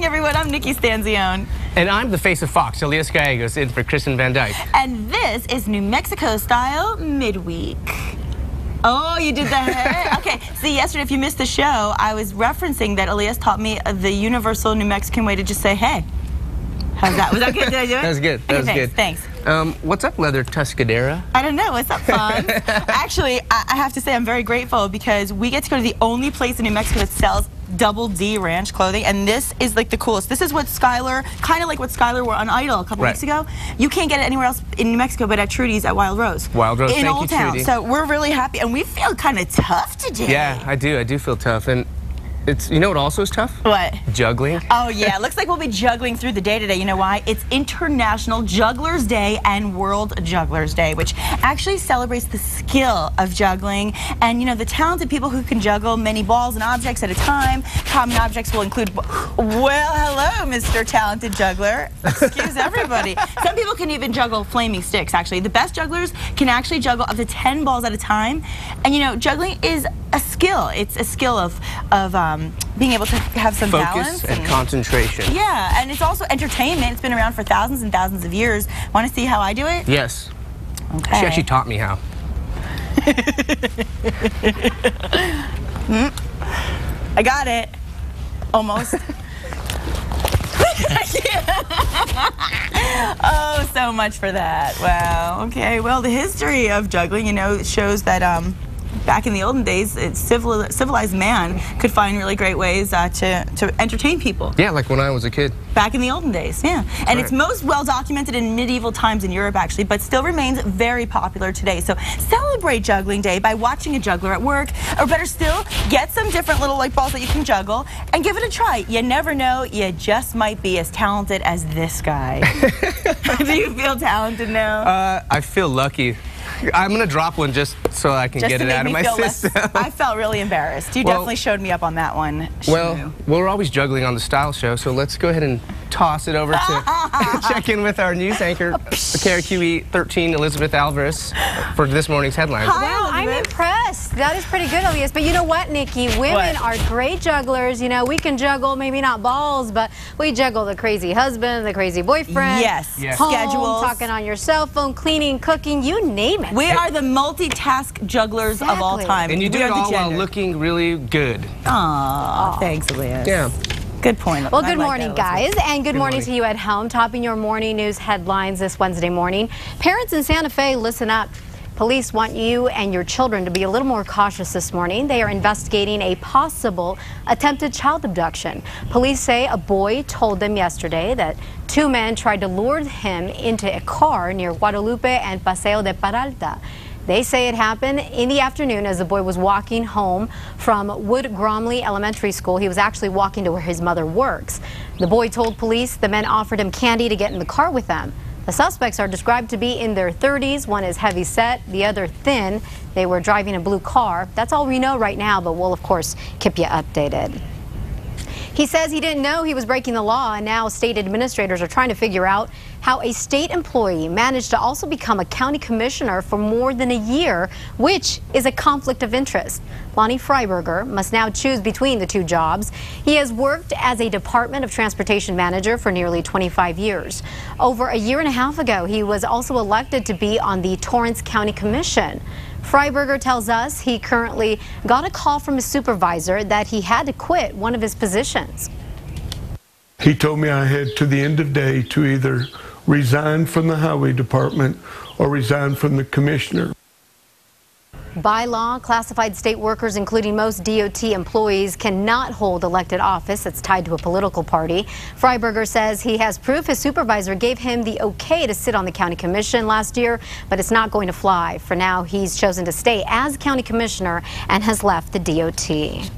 morning, everyone. I'm Nikki Stanzione. And I'm the face of Fox, Elias Gallegos, in for Kristen Van Dyke. And this is New Mexico Style Midweek. Oh, you did the hair? Okay, see, yesterday, if you missed the show, I was referencing that Elias taught me the universal New Mexican way to just say, hey. How's that? Was that good? Did I do it? That was good. That was good. Thanks. What's up, Leather Tuscadera? I don't know. What's up, Fon? Actually, I have to say I'm very grateful because we get to go to the only place in New Mexico that sells Double D ranch clothing, and this is like the coolest. This is what Skylar, kind of like what Skylar wore on Idol a couple weeks ago. You can't get it anywhere else in New Mexico but at Trudy's at Wild Rose. Wild Rose, in Old Town. Trudy. So we're really happy, and we feel kind of tough today. Yeah, I do. I do feel tough, and it's, you know what also is tough? What? Juggling. Oh yeah, looks like we'll be juggling through the day today. You know why? It's International Jugglers Day and World Jugglers Day, which actually celebrates the skill of juggling and, you know, the talented people who can juggle many balls and objects at a time. Common objects will include, well, hello, Mr. Talented Juggler. Excuse everybody. Some people can even juggle flaming sticks, actually. The best jugglers can actually juggle up to 10 balls at a time. And, you know, juggling is a skill. It's a skill of being able to have some focus balance and concentration. Yeah, and it's also entertainment. It's been around for thousands and thousands of years. Want to see how I do it? Yes. Okay. She actually taught me how. I got it. Almost. Oh, so much for that. Wow. Okay. Well, the history of juggling, you know, shows that back in the olden days, civilized man could find really great ways to entertain people. Yeah, like when I was a kid. Back in the olden days, yeah. And it's most well documented in medieval times in Europe, actually, but still remains very popular today. So celebrate Juggling Day by watching a juggler at work, or better still, get some different little like balls that you can juggle and give it a try. You never know, you just might be as talented as this guy. Do you feel talented now? I feel lucky. I'm going to drop one just so I can get it out of my system. I felt really embarrassed. You definitely showed me up on that one. Well, we're always juggling on the Style Show, so let's go ahead and toss it over to check in with our news anchor, KRQE 13, Elizabeth Alvarez, for this morning's headlines. Wow, I'm impressed. That is pretty good, Elias. But you know what, Nikki? Women are great jugglers. You know, we can juggle maybe not balls, but we juggle the crazy husband, the crazy boyfriend. Yes. Home, schedules. talking on your cell phone, cleaning, cooking, you name it. We are the multitask jugglers of all time. And you do it all while looking really good. Aww, thanks, Elias. Yeah. Good point. Well, good morning, guys, and good morning to you at home. Topping your morning news headlines this Wednesday morning. Parents in Santa Fe, listen up. Police want you and your children to be a little more cautious this morning. They are investigating a possible attempted child abduction. Police say a boy told them yesterday that two men tried to lure him into a car near Guadalupe and Paseo de Peralta. They say it happened in the afternoon as the boy was walking home from Wood Gromley Elementary School. He was actually walking to where his mother works. The boy told police the men offered him candy to get in the car with them. The suspects are described to be in their 30s. One is heavy set, the other thin. They were driving a blue car. That's all we know right now, but we'll, of course, keep you updated. He says he didn't know he was breaking the law, and now state administrators are trying to figure out how a state employee managed to also become a county commissioner for more than a year, which is a conflict of interest. Lonnie Freiberger must now choose between the two jobs. He has worked as a Department of Transportation manager for nearly 25 years. Over a year and a half ago, he was also elected to be on the Torrance County Commission. Freiberger tells us he currently got a call from his supervisor that he had to quit one of his positions. He told me I had to the end of day to either resign from the highway department or resign from the commissioner. By law, classified state workers, including most DOT employees, cannot hold elected office that's tied to a political party. Freiberger says he has proof his supervisor gave him the okay to sit on the county commission last year, but it's not going to fly. For now, he's chosen to stay as county commissioner and has left the DOT.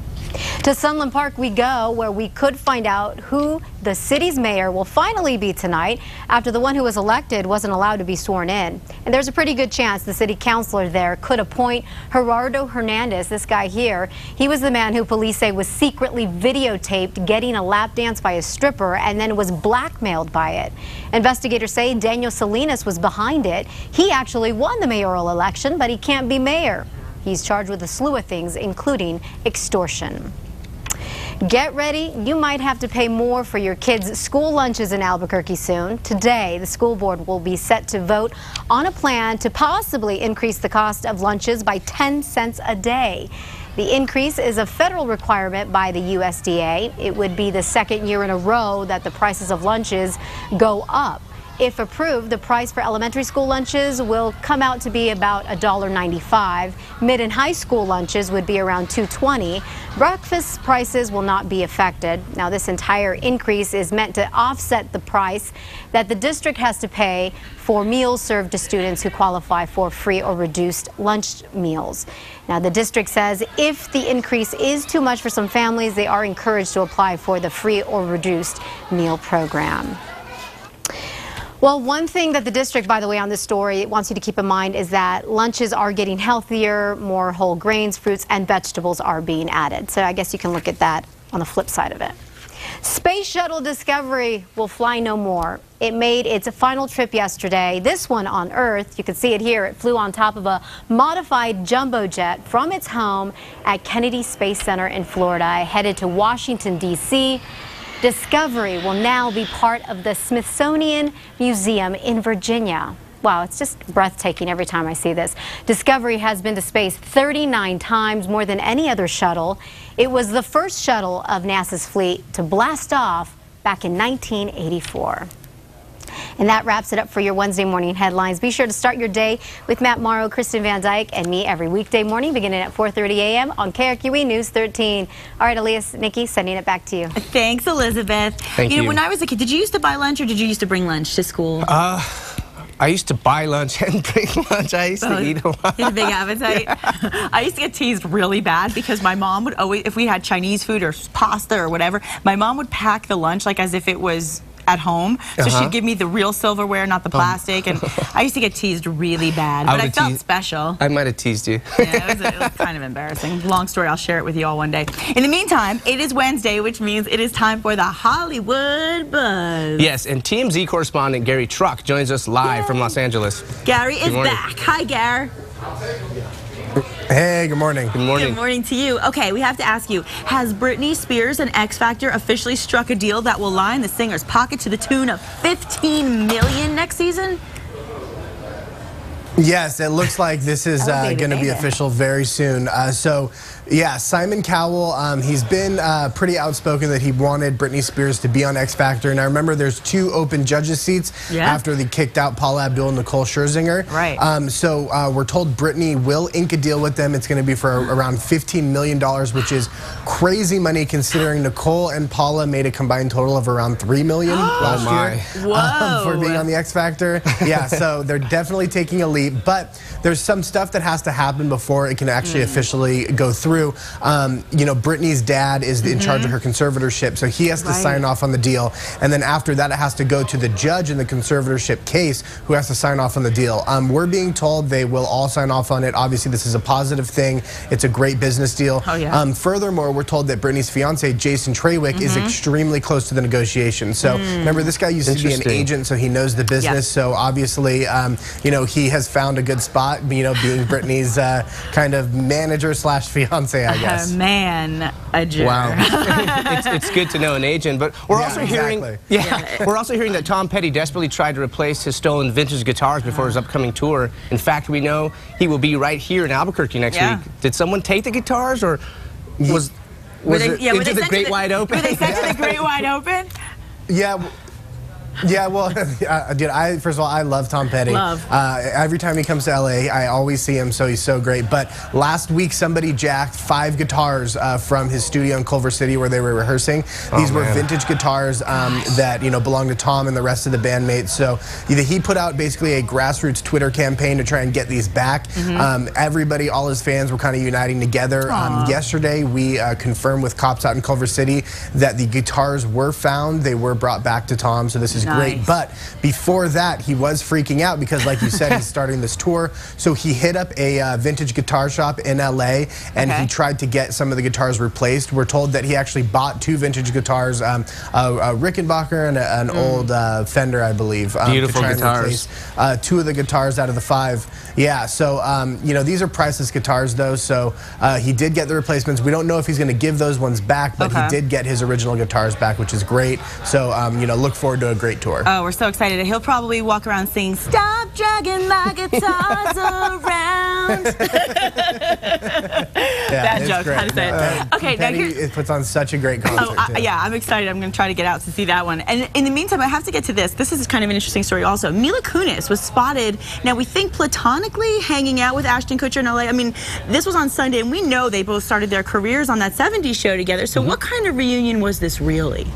To Sunland Park we go, where we could find out who the city's mayor will finally be tonight after the one who was elected wasn't allowed to be sworn in. And there's a pretty good chance the city councilor there could appoint Gerardo Hernandez, this guy here. He was the man who police say was secretly videotaped getting a lap dance by a stripper and then was blackmailed by it. Investigators say Daniel Salinas was behind it. He actually won the mayoral election, but he can't be mayor. He's charged with a slew of things, including extortion. Get ready, you might have to pay more for your kids' school lunches in Albuquerque soon. Today, the school board will be set to vote on a plan to possibly increase the cost of lunches by 10 cents a day. The increase is a federal requirement by the USDA. It would be the second year in a row that the prices of lunches go up. If approved, the price for elementary school lunches will come out to be about $1.95. Mid and high school lunches would be around $2.20. Breakfast prices will not be affected. Now, this entire increase is meant to offset the price that the district has to pay for meals served to students who qualify for free or reduced lunch meals. Now, the district says if the increase is too much for some families, they are encouraged to apply for the free or reduced meal program. Well, one thing that the district, by the way, on this story wants you to keep in mind is that lunches are getting healthier, more whole grains, fruits, and vegetables are being added. So I guess you can look at that on the flip side of it. Space Shuttle Discovery will fly no more. It made its final trip yesterday. This one on Earth, you can see it here. It flew on top of a modified jumbo jet from its home at Kennedy Space Center in Florida, headed to Washington, D.C. Discovery will now be part of the Smithsonian Museum in Virginia. Wow, it's just breathtaking every time I see this. Discovery has been to space 39 times, more than any other shuttle. It was the first shuttle of NASA's fleet to blast off back in 1984. And that wraps it up for your Wednesday morning headlines. Be sure to start your day with Matt Morrow, Kristen Van Dyke, and me every weekday morning beginning at 4:30 a.m. on KRQE News 13. All right, Elias, Nikki, sending it back to you. Thanks, Elizabeth. Thank you. You know, when I was a kid, did you used to buy lunch or did you used to bring lunch to school? I used to buy lunch and bring lunch. I used to eat a lot. You had a big appetite. Yeah. I used to get teased really bad because my mom would always, if we had Chinese food or pasta or whatever, my mom would pack the lunch like as if it was at home. So she'd give me the real silverware, not the plastic. And I used to get teased really bad, but I felt special. I might have teased you. Yeah, it was kind of embarrassing. Long story, I'll share it with you all one day. In the meantime, it is Wednesday, which means it is time for the Hollywood Buzz. Yes, and TMZ correspondent Gary Trock joins us live from Los Angeles. Gary is back. Hi, Gary. Hey, good morning. Good morning. Good morning to you. Okay, we have to ask you, has Britney Spears and X Factor officially struck a deal that will line the singer's pocket to the tune of $15 million next season? Yes, it looks like this is going to be official very soon. Yeah, Simon Cowell, he's been pretty outspoken that he wanted Britney Spears to be on X Factor. And I remember there's 2 open judges seats after they kicked out Paula Abdul and Nicole Scherzinger. Right. We're told Britney will ink a deal with them. It's going to be for around $15 million, which is crazy money considering Nicole and Paula made a combined total of around $3 million last year for being on the X Factor. Yeah, so they're definitely taking a leap. But there's some stuff that has to happen before it can actually officially go through. You know, Britney's dad is in charge of her conservatorship, so he has to sign off on the deal. And then after that, it has to go to the judge in the conservatorship case who has to sign off on the deal. We're being told they will all sign off on it. Obviously, this is a positive thing. It's a great business deal. Furthermore, we're told that Britney's fiance, Jason Trawick, is extremely close to the negotiations. So remember, this guy used to be an agent, so he knows the business. So obviously, you know, he has found a good spot, you know, being Britney's kind of manager slash fiance, I guess. Manager. Wow. it's good to know an agent, but we're also hearing we're also hearing that Tom Petty desperately tried to replace his stolen vintage guitars before his upcoming tour. In fact, we know he will be right here in Albuquerque next week. Did someone take the guitars, or was it into the Great Wide Open? Were they sent to the Great Wide Open? Yeah, well, dude, first of all, I love Tom Petty. Every time he comes to LA, I always see him, so he's so great. But last week, somebody jacked 5 guitars from his studio in Culver City where they were rehearsing. These were vintage guitars that, you know, belong to Tom and the rest of the bandmates. So he put out basically a grassroots Twitter campaign to try and get these back. Everybody, all his fans were kind of uniting together. Yesterday, we confirmed with cops out in Culver City that the guitars were found. They were brought back to Tom, so this is great. But before that, he was freaking out because, like you said, he's starting this tour. So he hit up a vintage guitar shop in LA and he tried to get some of the guitars replaced. We're told that he actually bought 2 vintage guitars, a Rickenbacker and an old Fender, I believe. Beautiful to try guitars. and replace 2 of the guitars out of the 5. Yeah, so, you know, these are priceless guitars, though, so he did get the replacements. We don't know if he's going to give those ones back, but he did get his original guitars back, which is great. So, you know, look forward to a great tour. Oh, we're so excited. He'll probably walk around singing, "Stop dragging my guitars around." Bad joke, how to say it. Okay, now it puts on such a great concert. Yeah, I'm excited. I'm going to try to get out to see that one. And in the meantime, I have to get to this. This is kind of an interesting story also. Mila Kunis was spotted, now we think platonically, hanging out with Ashton Kutcher in LA. I mean, this was on Sunday, and we know they both started their careers on that 70s show together. So what kind of reunion was this really?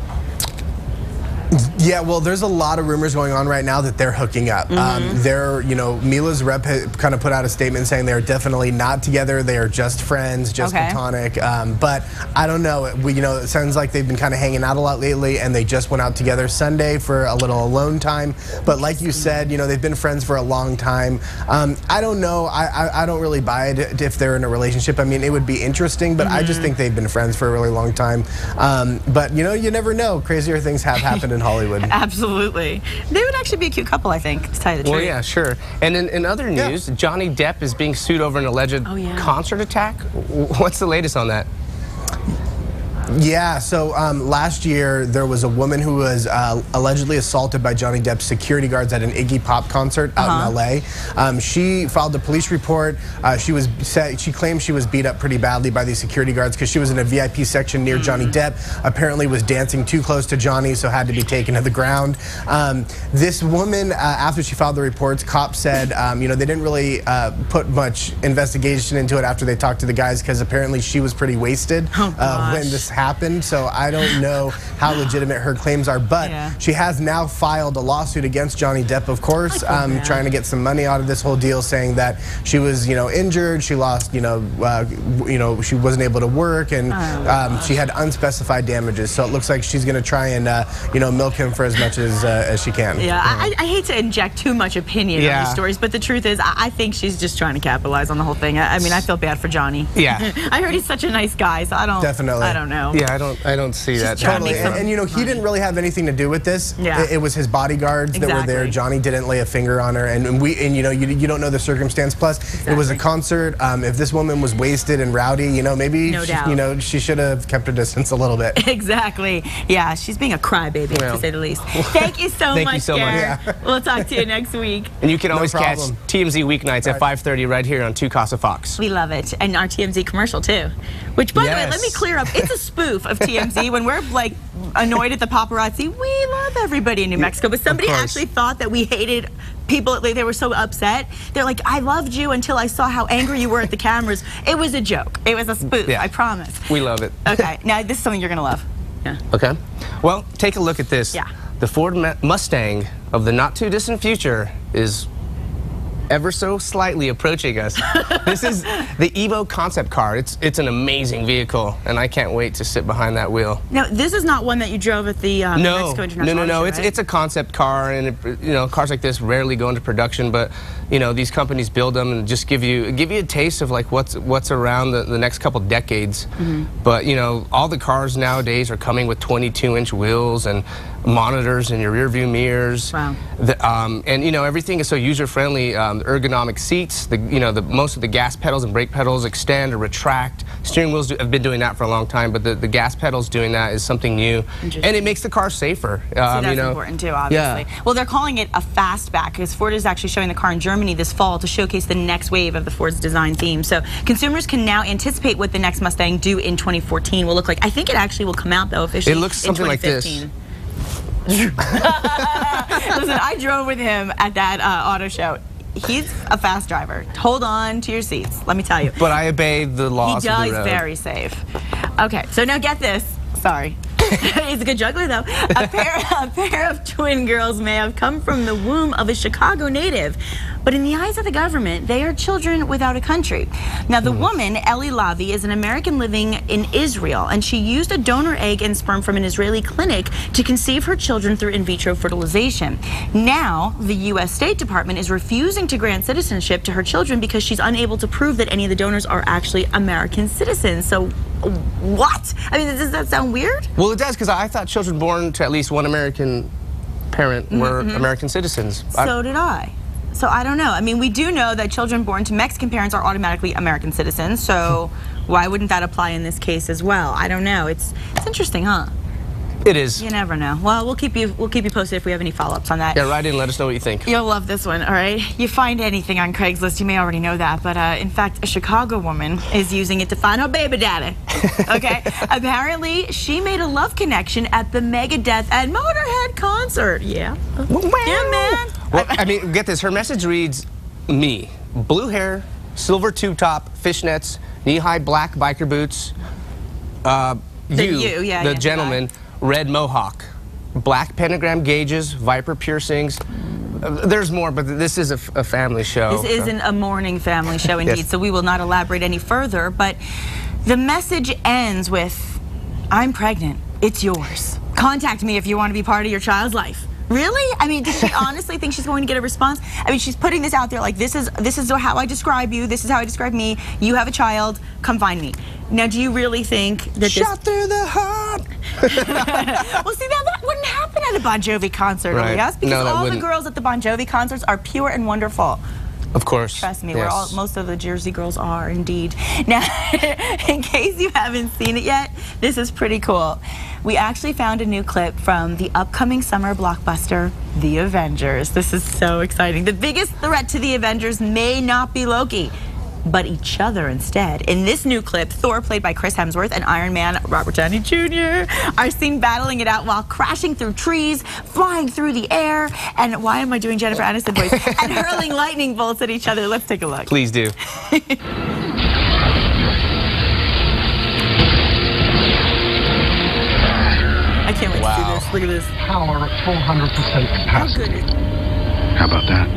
Yeah, well, there's a lot of rumors going on right now that they're hooking up. You know, Mila's rep kind of put out a statement saying they're definitely not together. They are just friends, just platonic. But I don't know. You know, it sounds like they've been kind of hanging out a lot lately, and they just went out together Sunday for a little alone time. But like you said, you know, they've been friends for a long time. I don't know. I don't really buy it if they're in a relationship. I mean, it would be interesting, but I just think they've been friends for a really long time. But, you know, you never know. Crazier things have happened in Hollywood. Absolutely. They would actually be a cute couple, I think, to tell you the truth. Well, yeah, sure. And in other news, Johnny Depp is being sued over an alleged concert attack. What's the latest on that? Yeah, so last year there was a woman who was allegedly assaulted by Johnny Depp's security guards at an Iggy Pop concert out in LA. She filed a police report. She claimed she was beat up pretty badly by these security guards because she was in a VIP section near Johnny Depp. Apparently was dancing too close to Johnny, so had to be taken to the ground. This woman, after she filed the reports, cops said, you know, they didn't really put much investigation into it after they talked to the guys because apparently she was pretty wasted when this happened, so I don't know how legitimate her claims are, but she has now filed a lawsuit against Johnny Depp, of course, trying to get some money out of this whole deal, saying that she was, you know, injured, she lost, you know, she wasn't able to work, and she had unspecified damages. So it looks like she's going to try and, you know, milk him for as much as she can. Yeah, I hate to inject too much opinion on these stories, but the truth is, I think she's just trying to capitalize on the whole thing. I mean, I feel bad for Johnny. Yeah, I heard he's such a nice guy, so I don't know. Yeah, I don't see that. Totally, and you know, he didn't really have anything to do with this. It was his bodyguards that were there. Johnny didn't lay a finger on her, and you know, you don't know the circumstance. Plus, it was a concert. If this woman was wasted and rowdy, you know, maybe you know, she should have kept her distance a little bit. Exactly. Yeah, she's being a crybaby, to say the least. Thank you so much, Gary. We'll talk to you next week. And you can always catch TMZ weeknights at 5:30 right here on 2 Casa Fox. We love it, and our TMZ commercial too. Which, by the way, let me clear up. It's a spoof of TMZ. When we're like annoyed at the paparazzi, we love everybody in New Mexico. But somebody actually thought that we hated people. They were so upset. They're like, I loved you until I saw how angry you were at the cameras. It was a joke. It was a spoof. I promise. We love it. Okay, now this is something you're gonna love. Yeah. Okay. Well, take a look at this. Yeah. The Ford Mustang of the not too distant future is ever so slightly approaching us. This is the Evo concept car. It's an amazing vehicle, and I can't wait to sit behind that wheel. Now, this is not one that you drove at the Mexico International No. Show, It's a concept car, and you know, cars like this rarely go into production, but you know, these companies build them and just give you a taste of like what's around the next couple decades. But you know, all the cars nowadays are coming with 22-inch wheels and monitors in your rear view mirrors. Wow. And you know, everything is so user friendly. The ergonomic seats, most of the gas pedals and brake pedals extend or retract. Steering wheels have been doing that for a long time, but the gas pedals doing that is something new, and it makes the car safer. That's important too, obviously. Yeah. Well, they're calling it a fastback because Ford is actually showing the car in Germany this fall to showcase the next wave of the Ford's design theme. So consumers can now anticipate what the next Mustang due in 2014 will look like. I think it actually will come out though officially. It looks something like this. Listen, I drove with him at that auto show. He's a fast driver. Hold on to your seats, let me tell you. But I obey the laws of the road. He does very safe. Okay, so now get this. Sorry. He's a good juggler, though. A pair of twin girls may have come from the womb of a Chicago native, but in the eyes of the government, they are children without a country. Now, the woman, Ellie Lavi, is an American living in Israel, and she used a donor egg and sperm from an Israeli clinic to conceive her children through in vitro fertilization. Now, the U.S. State Department is refusing to grant citizenship to her children because she's unable to prove that any of the donors are actually American citizens. So, what? I mean, does that sound weird? Well, it does, because I thought children born to at least one American parent were American citizens. So did I. So I don't know. I mean, we do know that children born to Mexican parents are automatically American citizens, so why wouldn't that apply in this case as well? I don't know. It's interesting, huh? It is. You never know. Well, we'll keep you posted if we have any follow-ups on that. Yeah, write in and let us know what you think. You'll love this one, all right? You find anything on Craigslist, you may already know that, but in fact, a Chicago woman is using it to find her baby daddy. Okay? Apparently, she made a love connection at the Megadeth and Motorhead concert. Yeah. Yeah, man. Well, I mean, get this. Her message reads, me. Blue hair, silver tube top, fishnets, knee-high black biker boots. The gentleman, red mohawk, black pentagram gauges, viper piercings. There's more, but this is a family show. This isn't a morning family show, indeed, Yes. so we will not elaborate any further. But the message ends with, I'm pregnant. It's yours. Contact me if you want to be part of your child's life. Really? I mean, does she honestly think she's going to get a response? I mean, she's putting this out there like, this is how I describe you. This is how I describe me. You have a child. Come find me. Now, do you really think that Shot through the heart. Well, see, now that wouldn't happen at a Bon Jovi concert, Right. Elias, because No, that all wouldn't. the girls at the Bon Jovi concerts are pure and wonderful. Of course. Trust me, Yes. most of the Jersey girls are indeed. Now, in case you haven't seen it yet, this is pretty cool. We actually found a new clip from the upcoming summer blockbuster, The Avengers. This is so exciting. The biggest threat to the Avengers may not be Loki, but each other instead. In this new clip, Thor, played by Chris Hemsworth, and Iron Man, Robert Downey Jr., are seen battling it out while crashing through trees, flying through the air, and why am I doing Jennifer Aniston voice? And hurling lightning bolts at each other. Let's take a look. Please do. I can't wait to see this. Look at this. Power at 400% How capacity. good. How about that?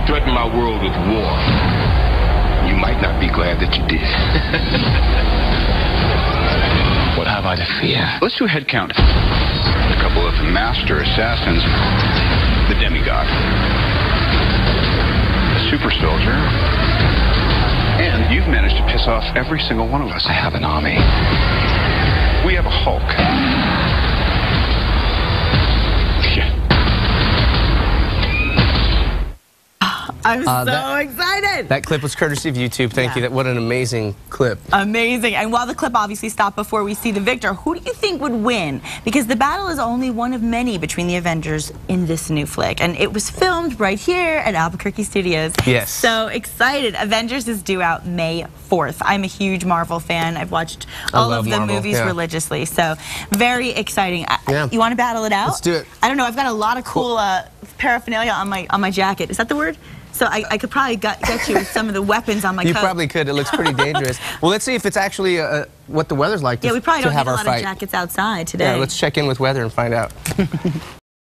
Threaten my world with war. You might not be glad that you did. What have I to fear? Let's do a head count. A couple of master assassins, the demigod, a super soldier, and you've managed to piss off every single one of us. I have an army. We have a Hulk. I'm so excited. That clip was courtesy of YouTube. Thank you. What an amazing clip. Amazing. And while the clip obviously stopped before we see the victor, who do you think would win? Because the battle is only one of many between the Avengers in this new flick. And it was filmed right here at Albuquerque Studios. Yes. So excited. Avengers is due out May 4th. I'm a huge Marvel fan. I've watched all of the Marvel, movies religiously. So very exciting. You want to battle it out? Let's do it. I don't know. I've got a lot of cool paraphernalia on my jacket. Is that the word? So I could probably get you with some of the weapons on my coat. You probably could. It looks pretty dangerous. Well, let's see if it's actually what the weather's like to, we probably to don't have need a our lot fight. of jackets outside today. Yeah, let's check in with weather and find out.